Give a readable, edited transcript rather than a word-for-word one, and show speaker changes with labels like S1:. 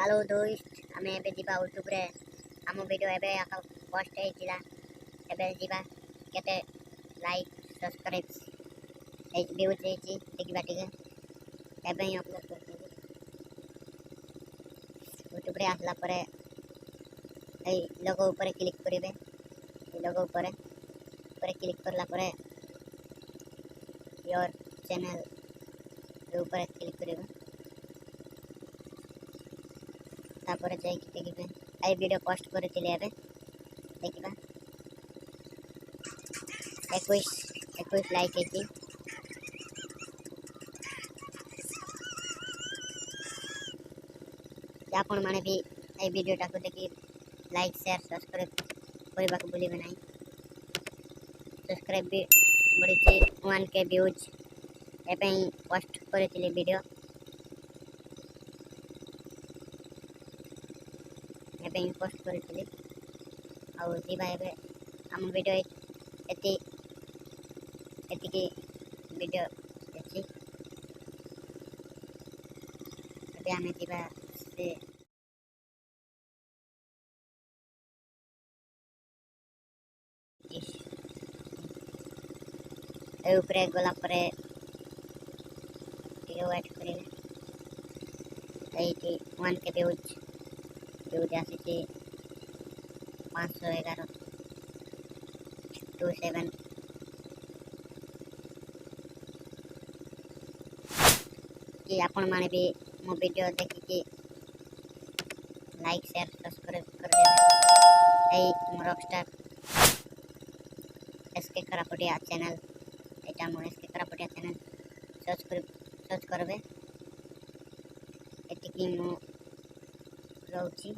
S1: Hello दोस्त आम एबे जीवा यूट्यूब रे आम वीडियो एबे पोस्ट हेतिला एबे जीवा केते लाइक सब्सक्राइब व्यूज हेछि देखिबा टिके एबे ही अपलोड करछि यूट्यूब रे आसला परे ए लोगो ऊपर क्लिक करिवे लोगो ऊपर क्लिक करला परे योर चैनल ऊपर क्लिक करिवे तापर जाई देखिबे आई वीडियो पोस्ट करथिले एबे देखिबा 21 लाइक हेछि आपण माने भी आई वीडियो टाको देखि लाइक शेयर सब्सक्राइब करबा को भूलिबे नाही सब्सक्राइब भी बढिछि 1k व्यूज एबे ही पोस्ट करथिले वीडियो एबे ही पोस्ट करथिले आ जीवा एबे हम वीडियो एति की वीडियो अछि एबे हमें जीवा से ए ऊपर गला परे वीडियो वेट करिले एटी 1k व्यूज आसी 511 27 कि आपण माने भी मो वीडियो देखि कि लाइक शेयर सब्सक्राइब कर देबे ए रॉकस्टार एसके करापटिया चैनल एटा मो एसके करापटिया चैनल सर्च करबे एति कि मो रहउछि।